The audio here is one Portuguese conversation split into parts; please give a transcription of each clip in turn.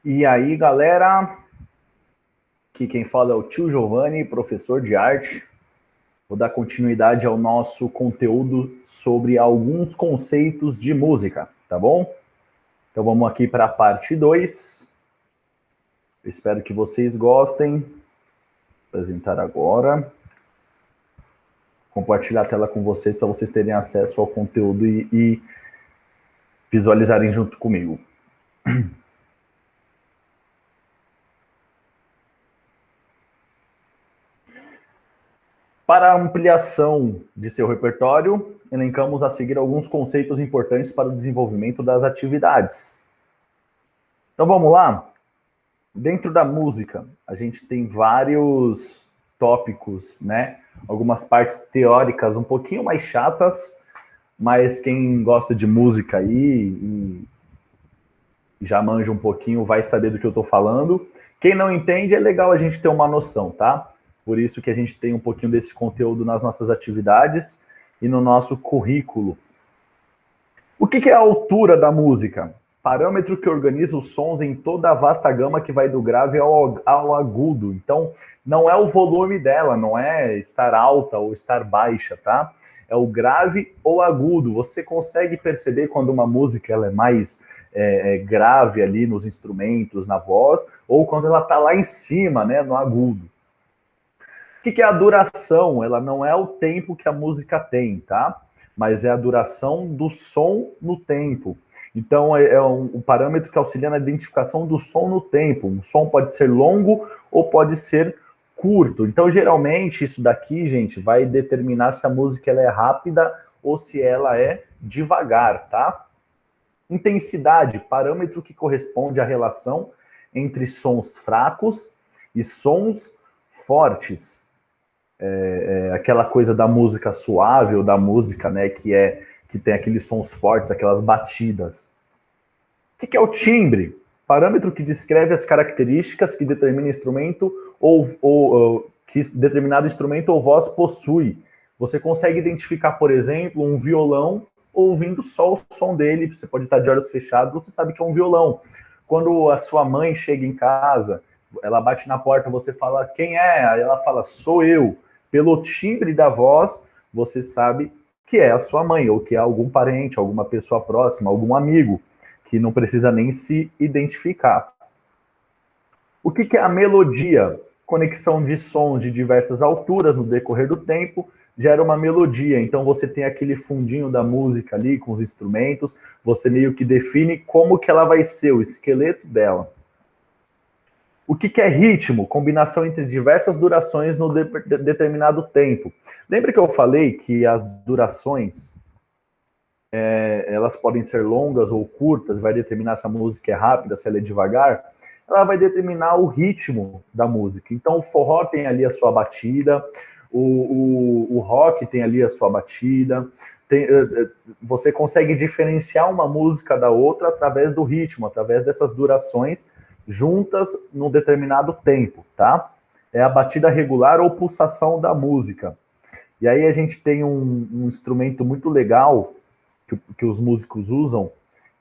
E aí, galera, aqui quem fala é o tio Giovanni, professor de arte. Vou dar continuidade ao nosso conteúdo sobre alguns conceitos de música, tá bom? Então vamos aqui para a parte 2. Espero que vocês gostem. Vou apresentar agora. Compartilhar a tela com vocês para vocês terem acesso ao conteúdo e visualizarem junto comigo. Para a ampliação de seu repertório, elencamos a seguir alguns conceitos importantes para o desenvolvimento das atividades. Então vamos lá? Dentro da música, a gente tem vários tópicos, né? Algumas partes teóricas um pouquinho mais chatas, mas quem gosta de música aí e já manja um pouquinho vai saber do que eu estou falando. Quem não entende, é legal a gente ter uma noção, tá? Por isso que a gente tem um pouquinho desse conteúdo nas nossas atividades e no nosso currículo. O que é a altura da música? Parâmetro que organiza os sons em toda a vasta gama que vai do grave ao agudo. Então, não é o volume dela, não é estar alta ou estar baixa, tá? É o grave ou agudo. Você consegue perceber quando uma música ela é mais grave ali nos instrumentos, na voz, ou quando ela está lá em cima, né, no agudo. O que é a duração? Ela não é o tempo que a música tem, tá? Mas é a duração do som no tempo. Então, é um parâmetro que auxilia na identificação do som no tempo. Um som pode ser longo ou pode ser curto. Então, geralmente, isso daqui, gente, vai determinar se a música ela é rápida ou se ela é devagar, tá? Intensidade, parâmetro que corresponde à relação entre sons fracos e sons fortes. Aquela coisa da música suave ou da música, né, que tem aqueles sons fortes, aquelas batidas. O que é o timbre? Parâmetro que descreve as características que determina instrumento ou que determinado instrumento ou voz possui. Você consegue identificar, por exemplo, um violão ouvindo só o som dele. Você pode estar de olhos fechados, você sabe que é um violão. Quando a sua mãe chega em casa, ela bate na porta, você fala, quem é? Aí ela fala, sou eu. Pelo timbre da voz, você sabe que é a sua mãe, ou que é algum parente, alguma pessoa próxima, algum amigo, que não precisa nem se identificar. O que é a melodia? Conexão de sons de diversas alturas no decorrer do tempo gera uma melodia. Então você tem aquele fundinho da música ali com os instrumentos, você meio que define como que ela vai ser, o esqueleto dela. O que é ritmo? Combinação entre diversas durações no determinado tempo. Lembra que eu falei que as durações elas podem ser longas ou curtas, vai determinar se a música é rápida, se ela é devagar? Ela vai determinar o ritmo da música. Então o forró tem ali a sua batida, o rock tem ali a sua batida. Você consegue diferenciar uma música da outra através do ritmo, através dessas durações juntas num determinado tempo, tá? É a batida regular ou pulsação da música. E aí a gente tem um instrumento muito legal que os músicos usam,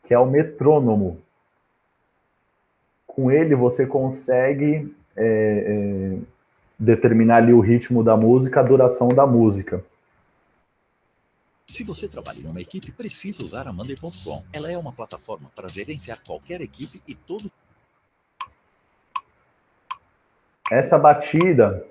que é o metrônomo. Com ele você consegue determinar ali o ritmo da música, a duração da música. Se você trabalha em uma equipe, precisa usar a Monday.com. Ela é uma plataforma para gerenciar qualquer equipe e todo. Essa batida,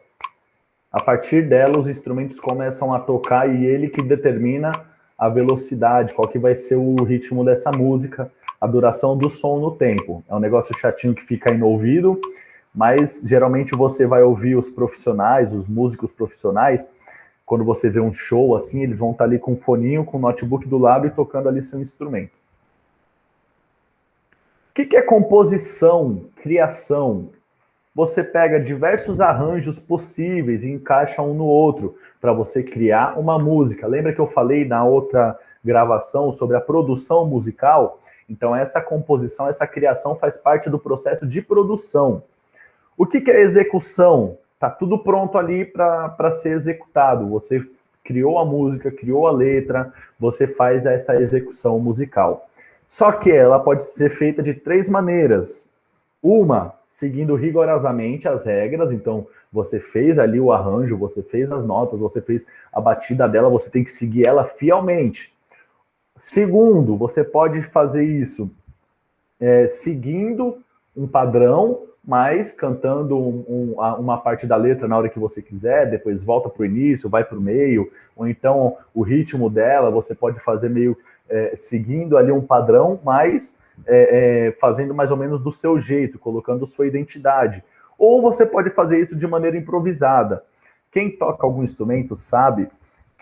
a partir dela, os instrumentos começam a tocar e ele que determina a velocidade, qual que vai ser o ritmo dessa música, a duração do som no tempo. É um negócio chatinho que fica aí no ouvido, mas geralmente você vai ouvir os profissionais, os músicos profissionais, quando você vê um show assim, eles vão estar ali com um foninho, com o notebook do lado e tocando ali seu instrumento. O que é composição, criação? Você pega diversos arranjos possíveis e encaixa um no outro para você criar uma música. Lembra que eu falei na outra gravação sobre a produção musical? Então essa composição, essa criação faz parte do processo de produção. O que é execução? Tá tudo pronto ali para ser executado. Você criou a música, criou a letra, você faz essa execução musical. Só que ela pode ser feita de três maneiras. Uma, seguindo rigorosamente as regras, então você fez ali o arranjo, você fez as notas, você fez a batida dela, você tem que seguir ela fielmente. Segundo, você pode fazer isso seguindo um padrão, mas cantando uma parte da letra na hora que você quiser, depois volta para o início, vai para o meio, ou então o ritmo dela você pode fazer meio seguindo ali um padrão, mas fazendo mais ou menos do seu jeito, colocando sua identidade. Ou você pode fazer isso de maneira improvisada. Quem toca algum instrumento sabe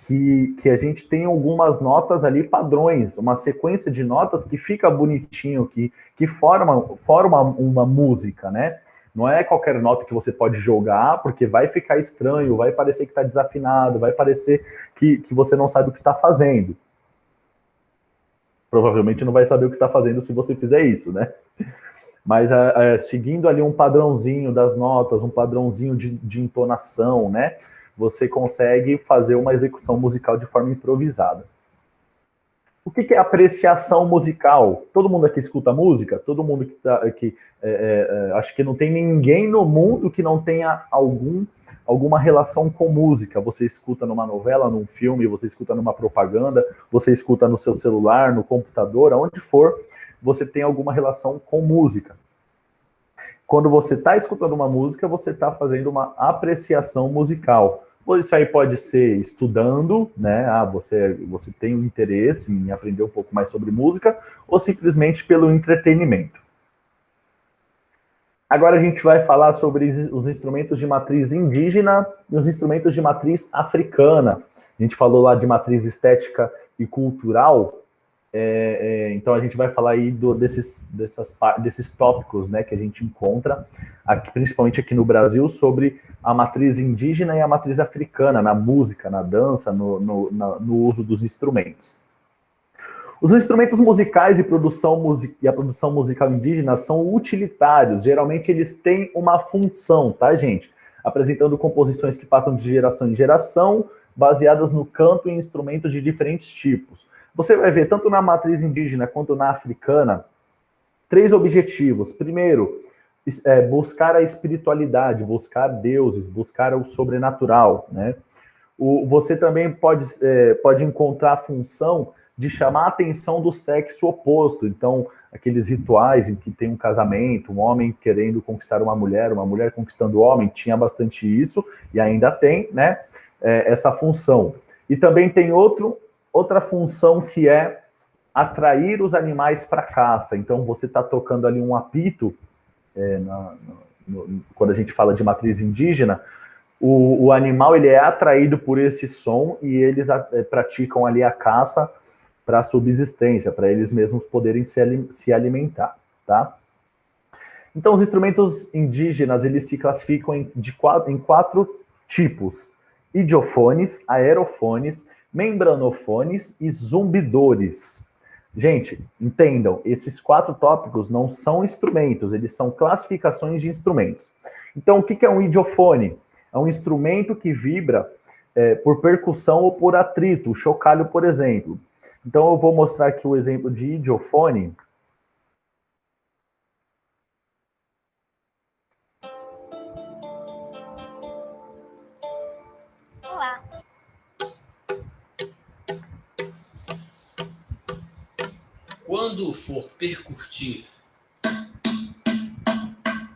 que a gente tem algumas notas ali padrões, uma sequência de notas que fica bonitinho, que forma uma música, né? Não é qualquer nota que você pode jogar, porque vai ficar estranho, vai parecer que está desafinado, vai parecer que você não sabe o que está fazendo. Provavelmente não vai saber o que está fazendo se você fizer isso, né? Mas seguindo ali um padrãozinho das notas, um padrãozinho de entonação, né? Você consegue fazer uma execução musical de forma improvisada. O que é apreciação musical? Todo mundo aqui escuta música? Todo mundo acho que não tem ninguém no mundo que não tenha alguma relação com música. Você escuta numa novela, num filme, você escuta numa propaganda, você escuta no seu celular, no computador, aonde for, você tem alguma relação com música. Quando você está escutando uma música, você está fazendo uma apreciação musical. Isso aí pode ser estudando, né? Você tem um interesse em aprender um pouco mais sobre música, ou simplesmente pelo entretenimento. Agora a gente vai falar sobre os instrumentos de matriz indígena e os instrumentos de matriz africana. A gente falou lá de matriz estética e cultural. Então a gente vai falar aí desses tópicos, né, que a gente encontra, aqui, principalmente aqui no Brasil, sobre a matriz indígena e a matriz africana, na música, na dança, no uso dos instrumentos. Os instrumentos musicais e a produção musical indígena são utilitários, geralmente eles têm uma função, tá, gente? Apresentando composições que passam de geração em geração, baseadas no canto e instrumentos de diferentes tipos. Você vai ver, tanto na matriz indígena quanto na africana, 3 objetivos. Primeiro, buscar a espiritualidade, buscar deuses, buscar o sobrenatural, né? Você também pode encontrar a função de chamar a atenção do sexo oposto. Então, aqueles rituais em que tem um casamento, um homem querendo conquistar uma mulher conquistando o homem, tinha bastante isso, e ainda tem, né? Essa função. E também tem outra função que é atrair os animais para caça. Então, você está tocando ali um apito, quando a gente fala de matriz indígena, o animal ele é atraído por esse som e eles praticam ali a caça para subsistência, para eles mesmos poderem se alimentar, tá? Então, os instrumentos indígenas, eles se classificam em 4 tipos: idiofones, aerofones, membranofones e zumbidores. Gente, entendam, esses 4 tópicos não são instrumentos, eles são classificações de instrumentos. Então, o que é um idiofone? É um instrumento que vibra por percussão ou por atrito, o chocalho, por exemplo. Então, eu vou mostrar aqui o exemplo de idiofone. Olá. Quando for percutir,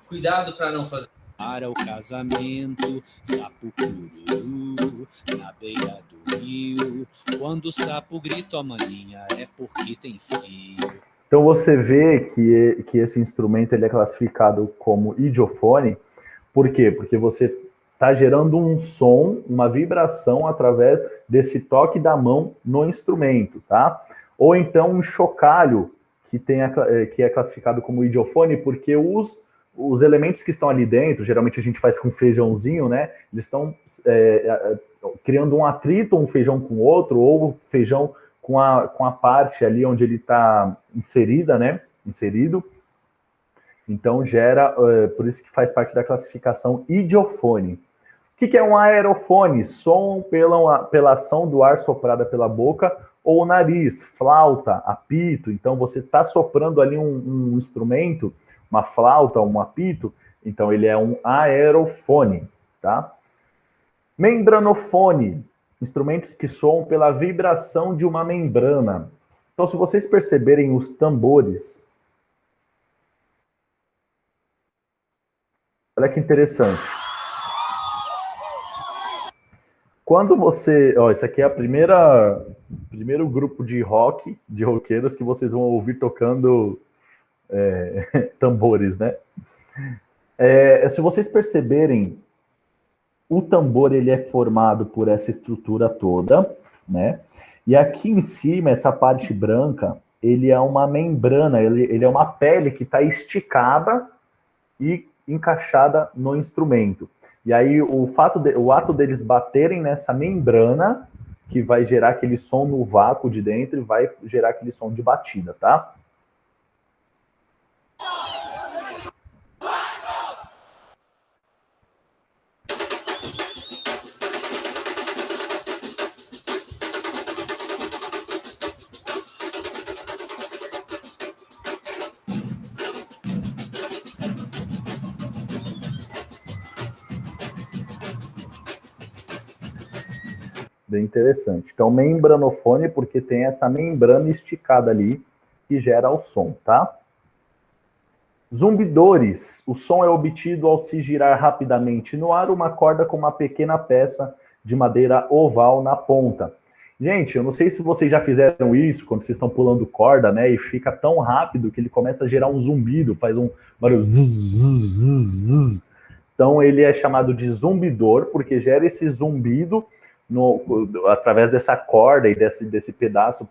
cuidado para não fazer. Para o casamento, sapo cururu, na beira do rio. Quando o sapo grita a maninha, é porque tem frio. Então você vê que esse instrumento ele é classificado como idiofone. Por quê? Porque você está gerando um som, uma vibração através desse toque da mão no instrumento, tá? Ou então um chocalho, que é classificado como idiofone, porque os elementos que estão ali dentro, geralmente a gente faz com feijãozinho, né? Eles estão criando um atrito, um feijão com o outro, ou feijão com a parte ali onde ele está inserida, né? Inserido. Então gera, por isso que faz parte da classificação idiofone. O que é um aerofone? Som pela ação do ar soprada pela boca ou nariz, flauta, apito. Então você está soprando ali um instrumento uma flauta, um apito, então ele é um aerofone, tá? Membranofone, instrumentos que soam pela vibração de uma membrana. Então, se vocês perceberem os tambores, olha que interessante. Quando você... Ó, esse aqui é primeiro grupo de rock, de roqueiros, que vocês vão ouvir tocando tambores, né? Se vocês perceberem, o tambor ele é formado por essa estrutura toda, né? E aqui em cima, essa parte branca, ele é uma membrana, ele é uma pele que está esticada e encaixada no instrumento. E aí o ato deles baterem nessa membrana, que vai gerar aquele som no vácuo de dentro e vai gerar aquele som de batida, tá? Bem interessante. Então, membranofone, porque tem essa membrana esticada ali que gera o som, tá? Zumbidores. O som é obtido ao se girar rapidamente no ar uma corda com uma pequena peça de madeira oval na ponta. Gente, eu não sei se vocês já fizeram isso quando vocês estão pulando corda, né? E fica tão rápido que ele começa a gerar um zumbido, faz um barulho. Então, ele é chamado de zumbidor, porque gera esse zumbido através dessa corda e desse pedaço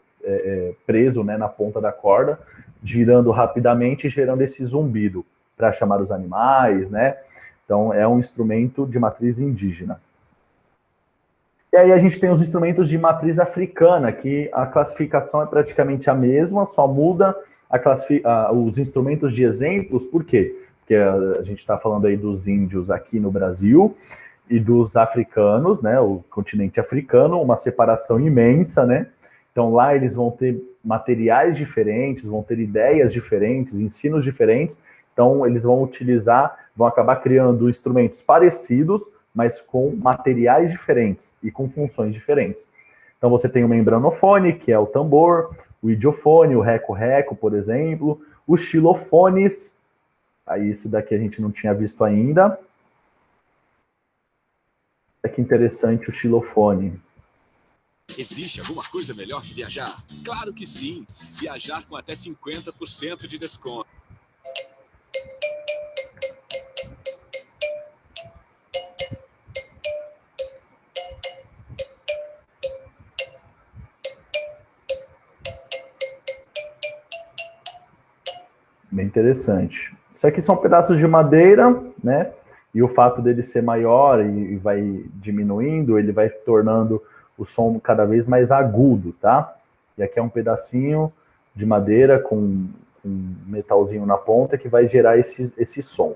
preso, né, na ponta da corda, girando rapidamente, gerando esse zumbido para chamar os animais, né? Então, é um instrumento de matriz indígena. E aí a gente tem os instrumentos de matriz africana, que a classificação é praticamente a mesma, só muda os instrumentos de exemplos. Por quê? Porque a gente está falando aí dos índios aqui no Brasil, e dos africanos, né, o continente africano, uma separação imensa, né? Então lá eles vão ter materiais diferentes, vão ter ideias diferentes, ensinos diferentes, então eles vão acabar criando instrumentos parecidos, mas com materiais diferentes e com funções diferentes. Então você tem o membranofone, que é o tambor, o idiofone, o reco-reco, por exemplo, os xilofones, aí esse daqui a gente não tinha visto ainda. Olha que interessante o xilofone. Existe alguma coisa melhor que viajar? Claro que sim! Viajar com até 50% de desconto. Bem interessante. Isso aqui são pedaços de madeira, né? E o fato dele ser maior e vai diminuindo, ele vai tornando o som cada vez mais agudo, tá? E aqui é um pedacinho de madeira com um metalzinho na ponta que vai gerar esse som.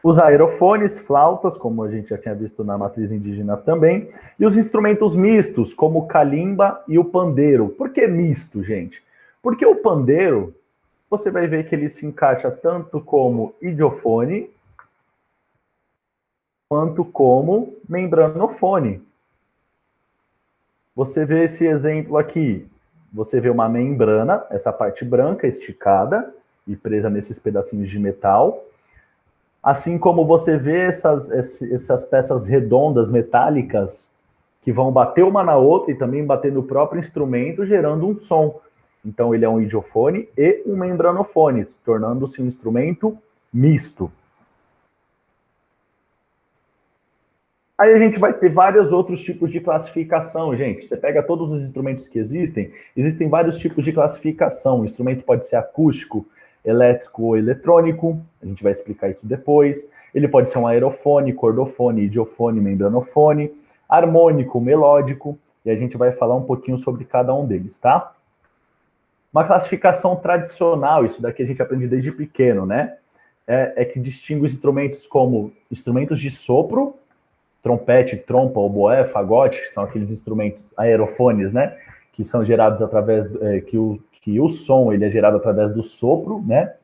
Os aerofones, flautas, como a gente já tinha visto na matriz indígena também, e os instrumentos mistos, como o calimba e o pandeiro. Por que misto, gente? Porque o pandeiro, você vai ver que ele se encaixa tanto como idiofone, quanto como membranofone. Você vê esse exemplo aqui, você vê uma membrana, essa parte branca esticada e presa nesses pedacinhos de metal, assim como você vê essas peças redondas, metálicas, que vão bater uma na outra e também bater no próprio instrumento, gerando um som. Então, ele é um idiofone e um membranofone, tornando-se um instrumento misto. Aí a gente vai ter vários outros tipos de classificação, gente. Você pega todos os instrumentos que existem vários tipos de classificação. O instrumento pode ser acústico, elétrico ou eletrônico, a gente vai explicar isso depois. Ele pode ser um aerofone, cordofone, idiofone, membranofone, harmônico, melódico, e a gente vai falar um pouquinho sobre cada um deles, tá? Uma classificação tradicional, isso daqui a gente aprende desde pequeno, né? É que distingue os instrumentos como instrumentos de sopro, trompete, trompa, oboé, fagote, que são aqueles instrumentos aerofones, né? Que são gerados através, que o som ele é gerado através do sopro, né?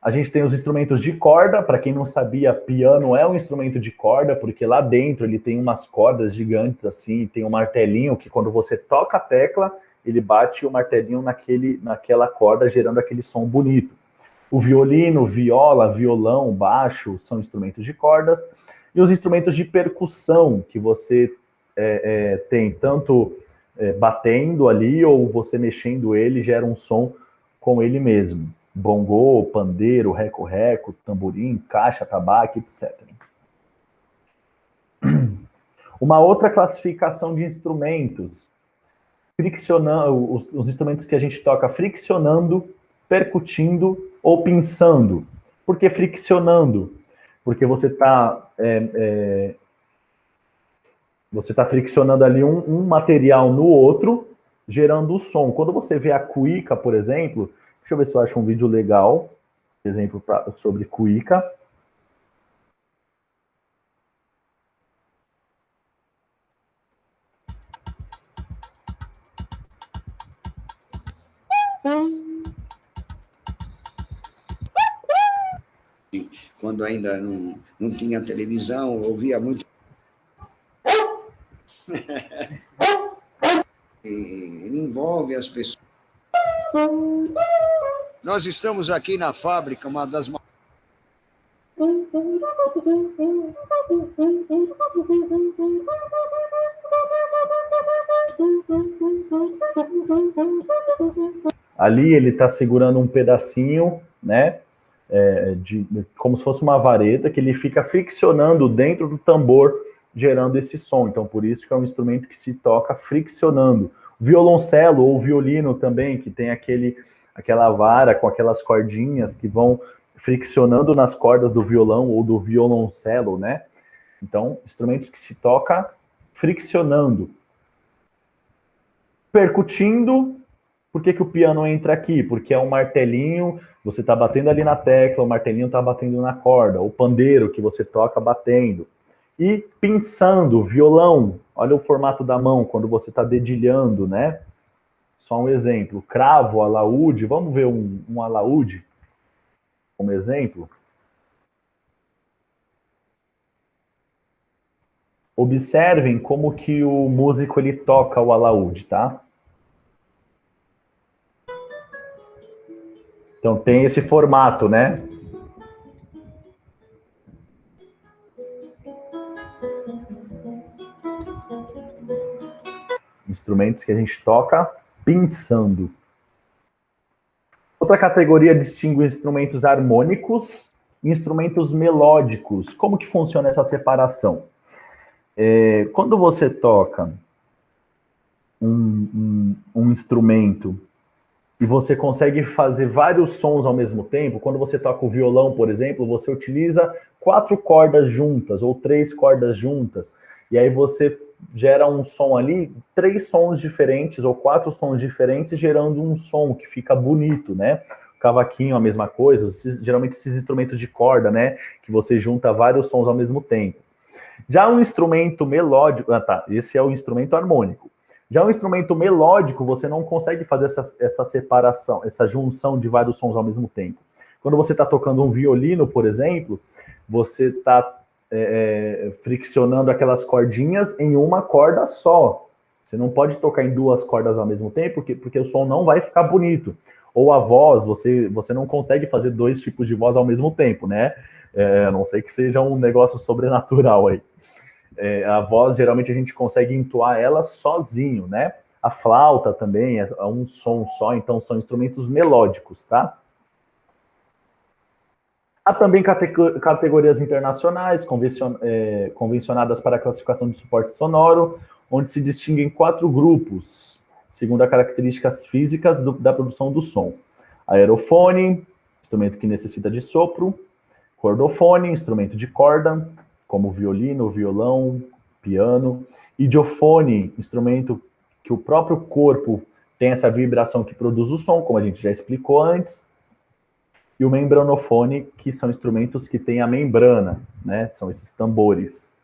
A gente tem os instrumentos de corda. Para quem não sabia, piano é um instrumento de corda, porque lá dentro ele tem umas cordas gigantes assim, tem um martelinho que quando você toca a tecla, ele bate o martelinho naquela corda, gerando aquele som bonito. O violino, viola, violão, baixo são instrumentos de cordas. E os instrumentos de percussão, que você tem tanto batendo ali, ou você mexendo ele, gera um som com ele mesmo. Bongô, pandeiro, reco-reco, tamborim, caixa, tabaco, etc. Uma outra classificação de instrumentos, friccionando, os instrumentos que a gente toca friccionando, percutindo ou pinçando. Por que friccionando? Porque você está friccionando ali um material no outro, gerando o som. Quando você vê a cuíca, por exemplo, deixa eu ver se eu acho um vídeo legal, exemplo sobre cuíca. Quando ainda não tinha televisão, eu ouvia muito. Ele envolve as pessoas. Nós estamos aqui na fábrica, uma das ali ele está segurando um pedacinho, né? Como se fosse uma vareta, que ele fica friccionando dentro do tambor, gerando esse som. Então, por isso que é um instrumento que se toca friccionando. Violoncelo ou violino também, que tem aquela vara com aquelas cordinhas que vão friccionando nas cordas do violão ou do violoncelo, né? Então, instrumentos que se toca friccionando. Percutindo. Por que o piano entra aqui? Porque é um martelinho, você está batendo ali na tecla, o martelinho está batendo na corda, o pandeiro que você toca batendo. E pinçando, violão, olha o formato da mão quando você está dedilhando, né? Só um exemplo, cravo, alaúde, vamos ver um alaúde como exemplo. Observem como que o músico ele toca o alaúde, tá? Então tem esse formato, né? Instrumentos que a gente toca pinçando. Outra categoria distingue instrumentos harmônicos e instrumentos melódicos. Como que funciona essa separação? Quando você toca um instrumento e você consegue fazer vários sons ao mesmo tempo, quando você toca o violão, por exemplo, você utiliza 4 cordas juntas ou 3 cordas juntas, e aí você gera um som ali, 3 sons diferentes ou 4 sons diferentes, gerando um som que fica bonito, né? O cavaquinho, a mesma coisa, geralmente esses instrumentos de corda, né? Que você junta vários sons ao mesmo tempo. Já um instrumento melódico, esse é o instrumento harmônico. Já um instrumento melódico, você não consegue fazer essa separação, essa junção de vários sons ao mesmo tempo. Quando você está tocando um violino, por exemplo, você está friccionando aquelas cordinhas em uma corda só. Você não pode tocar em 2 cordas ao mesmo tempo, porque o som não vai ficar bonito. Ou a voz, você não consegue fazer 2 tipos de voz ao mesmo tempo, né? A não ser que seja um negócio sobrenatural aí. A voz, geralmente, a gente consegue entoar ela sozinho, né? A flauta também é um som só, então são instrumentos melódicos, tá? Há também categorias internacionais, convencionadas para a classificação de suporte sonoro, onde se distinguem 4 grupos, segundo as características físicas da produção do som. Aerofone, instrumento que necessita de sopro. Cordofone, instrumento de corda, como violino, violão, piano. Idiofone, instrumento que o próprio corpo tem essa vibração que produz o som, como a gente já explicou antes. E o membranofone, que são instrumentos que têm a membrana, né? São esses tambores.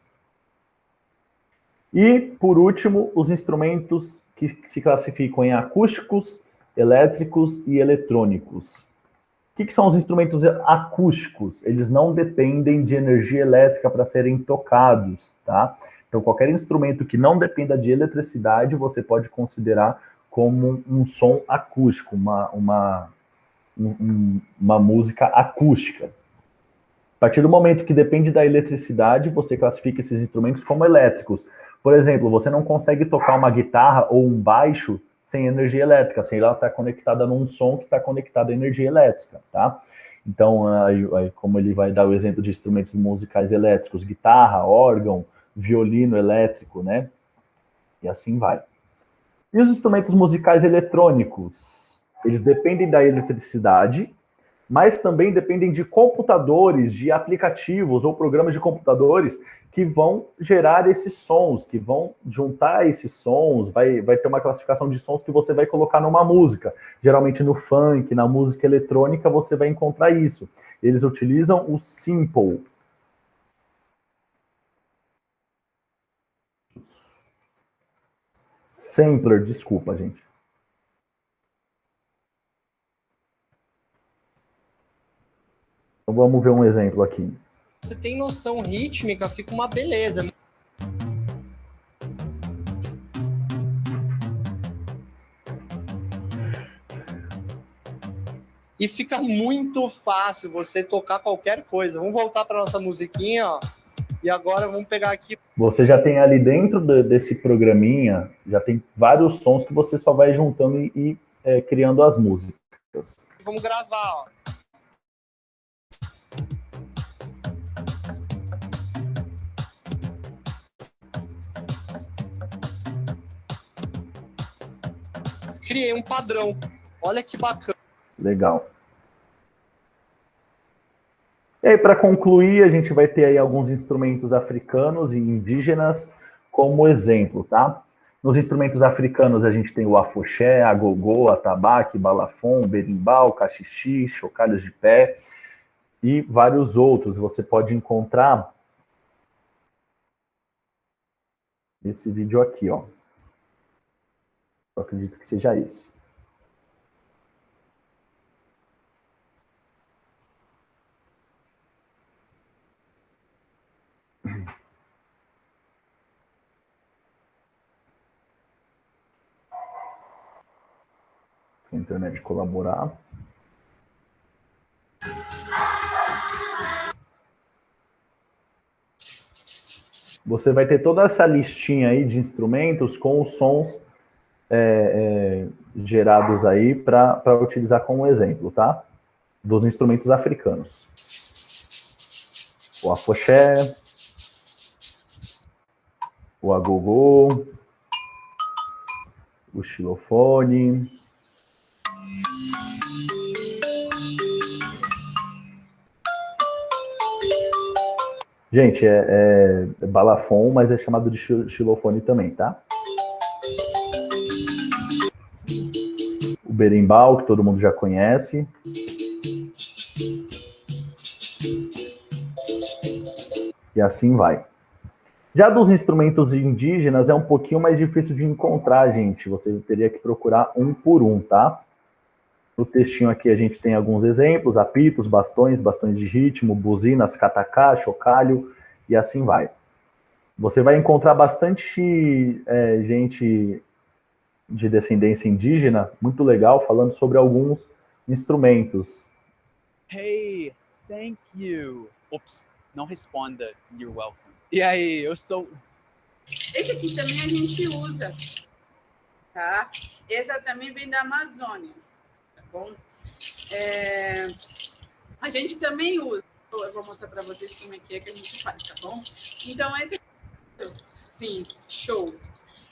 E, por último, os instrumentos que se classificam em acústicos, elétricos e eletrônicos. O que são os instrumentos acústicos? Eles não dependem de energia elétrica para serem tocados, tá? Então, qualquer instrumento que não dependa de eletricidade, você pode considerar como um som acústico, uma música acústica. A partir do momento que depende da eletricidade, você classifica esses instrumentos como elétricos. Por exemplo, você não consegue tocar uma guitarra ou um baixo sem energia elétrica, sem ela estar conectada num som que está conectado à energia elétrica, tá? Então, aí, como ele vai dar o exemplo de instrumentos musicais elétricos, guitarra, órgão, violino elétrico, né? E assim vai. E os instrumentos musicais eletrônicos? Eles dependem da eletricidade, mas também dependem de computadores, de aplicativos ou programas de computadores que vão gerar esses sons, que vão juntar esses sons, vai ter uma classificação de sons que você vai colocar numa música. Geralmente no funk, na música eletrônica, você vai encontrar isso. Eles utilizam o sample. Sampler, desculpa, gente. Então vamos ver um exemplo aqui. Você tem noção rítmica, fica uma beleza. E fica muito fácil você tocar qualquer coisa. Vamos voltar para nossa musiquinha, ó. E agora vamos pegar aqui. Você já tem ali dentro desse programinha, já tem vários sons que você só vai juntando e criando as músicas. Vamos gravar, ó. Criei um padrão. Olha que bacana. Legal. E aí, para concluir, a gente vai ter aí alguns instrumentos africanos e indígenas como exemplo, tá? Nos instrumentos africanos, a gente tem o afoxé, agogô, atabaque, balafon, berimbau, cachixi, chocalhos de pé e vários outros. Você pode encontrar esse vídeo aqui, ó. Eu acredito que seja esse. Se a internet colaborar. Você vai ter toda essa listinha aí de instrumentos com os sons gerados aí para utilizar como exemplo, tá? Dos instrumentos africanos. O afoxé, o agogô, o xilofone. Gente, é balafon, mas é chamado de xilofone também, tá? O berimbau, que todo mundo já conhece. E assim vai. Já dos instrumentos indígenas é um pouquinho mais difícil de encontrar, gente. Você teria que procurar um por um, tá? No textinho aqui a gente tem alguns exemplos: apitos, bastões de ritmo, buzinas, catacá, chocalho e assim vai. Você vai encontrar bastante gente de descendência indígena, muito legal, falando sobre alguns instrumentos. Hey, thank you. Ops, não responda. You're welcome. E aí, eu sou... Esse aqui também a gente usa, tá? Esse também vem da Amazônia, tá bom? A gente também usa. Eu vou mostrar para vocês como é que a gente faz, tá bom? Então, esse aqui, sim, show.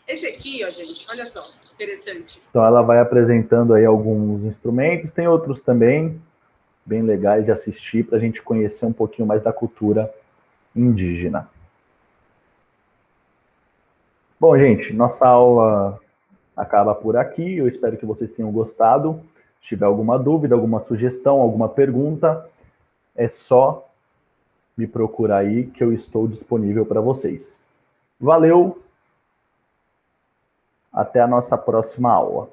Esse aqui, ó, gente, olha só, interessante. Então, ela vai apresentando aí alguns instrumentos, tem outros também, bem legais de assistir, para a gente conhecer um pouquinho mais da cultura indígena. Bom, gente, nossa aula acaba por aqui. Eu espero que vocês tenham gostado. Se tiver alguma dúvida, alguma sugestão, alguma pergunta, é só me procurar aí que eu estou disponível para vocês. Valeu! Até a nossa próxima aula.